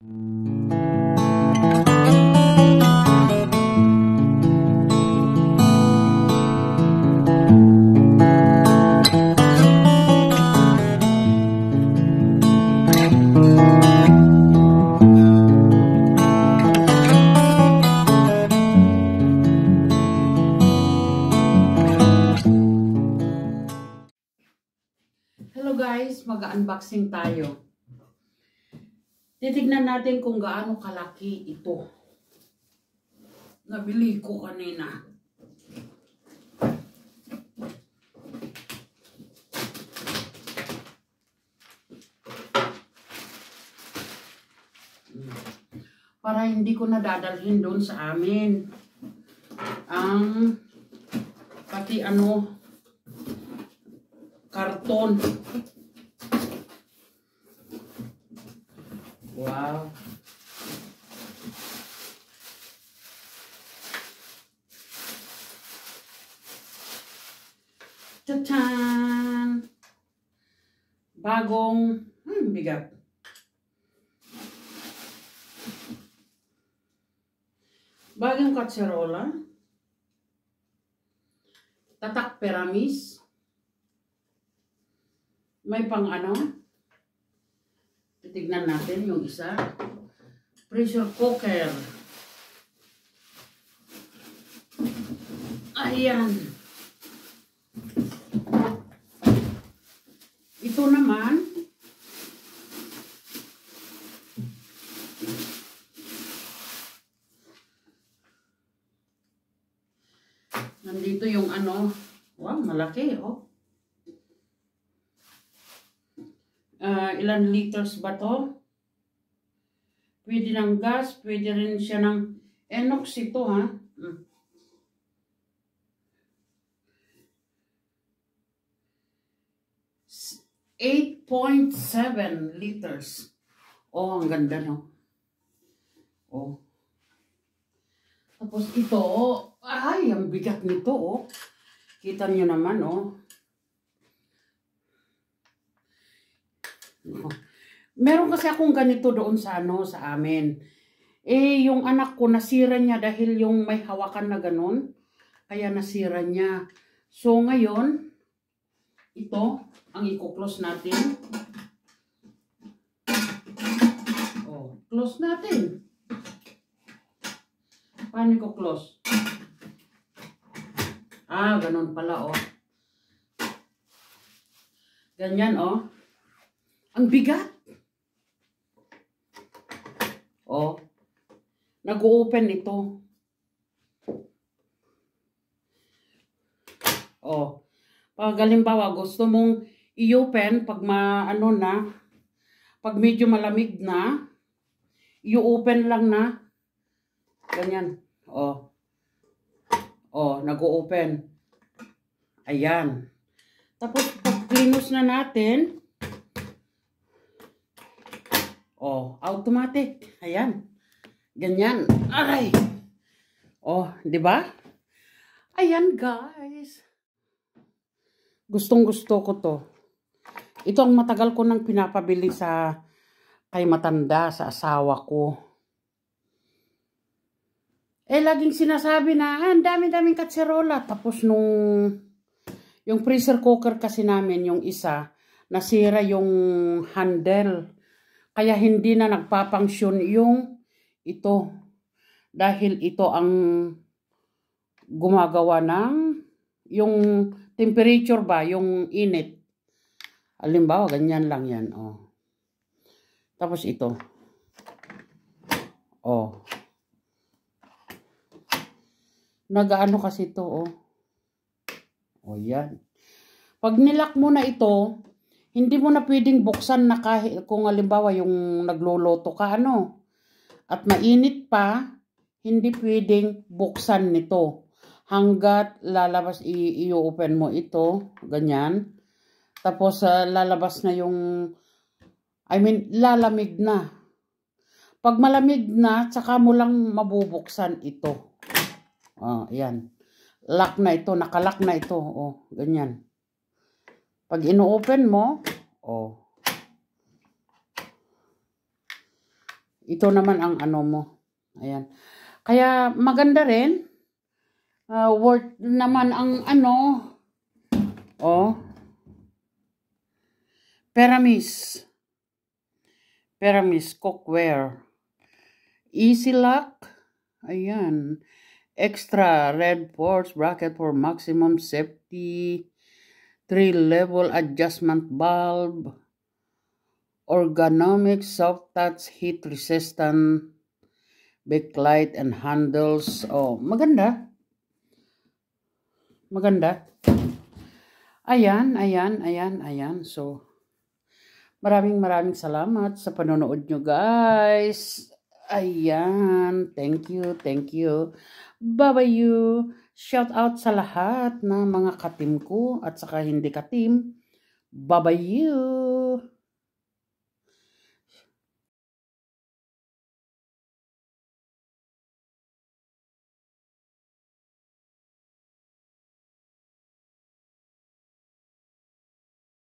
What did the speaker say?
Hello guys, mag-unboxing tayo. Titignan natin kung gaano kalaki ito. Nabili ko kanina. Para hindi ko nadadalhin doon sa amin. Ang pati karton. Wow. Tachan! Bagong, bigat. Bagong katserola. Tatak peramis. May pang titignan natin yung isa. Pressure cooker. Ayan. Ito naman. Nandito yung wow, malaki, oh. Ilan liters ba to? Pwede ng gas, pwede rin siya ng enox ito, ha? 8.7 liters. Oh, ang ganda, no? Oh. Tapos ito, ay, ang bigat nito, oh. Kita nyo naman, oh. Meron kasi akong ganito doon sa sa amin. Eh, yung anak ko nasira niya dahil yung may hawakan na ganun. Kaya nasira niya. So, ngayon, ito, ang i-close natin. Oh, close natin. Paano i-close? Ah, ganun pala, oh. Ganyan, oh. Ang bigat. Oh. Nag-open ito. Oh. Pag halimbawa gusto mong i-open pag pag medyo malamig na, i-open lang na. Ganyan. Oh. Oh, nag-open. Ayan. Tapos pag cleanus na natin, oh, automatic. Ayan. Ganyan. Aray. Oh, 'di ba? Ayan, guys. Gustong-gusto ko 'to. Ito ang matagal ko nang pinapabili kay matanda, sa asawa ko. Eh, laging sinasabi na, ang dami-daming katserola. Tapos yung pressure cooker kasi namin, yung isa, nasira yung handle. Kaya hindi na nagpapangsyon yung ito. Dahil ito ang gumagawa ng yung temperature ba, yung init. Halimbawa, ganyan lang yan. Oh. Tapos ito. Oh. Nagaano kasi ito, oh. Oh, yan. Pag nilock mo na ito, hindi mo na pwedeng buksan na kahit kung halimbawa yung nagloloto ka, at mainit pa, hindi pwedeng buksan nito. Hanggat lalabas, i-open mo ito, ganyan. Tapos lalabas na lalamig na. Pag malamig na, tsaka mo lang mabubuksan ito. Oh, ayan. Lock na ito, nakalock na ito. Oh, ganyan. Pag ino-open mo, oh. Ito naman ang ano mo. Ayan. Kaya maganda rin. Worth naman ang ano. Oh. Peramis cookware. Easy lock. Ayan. Extra red force bracket for maximum safety. 3-level adjustment bulb. Ergonomic soft touch heat resistant. Backlight and handles. Oh, maganda. Maganda. Ayan. So, maraming salamat sa panonood nyo, guys. Ayan. Thank you. Bye-bye you. Shout out sa lahat ng mga katim ko at saka hindi katim. Bye-bye you.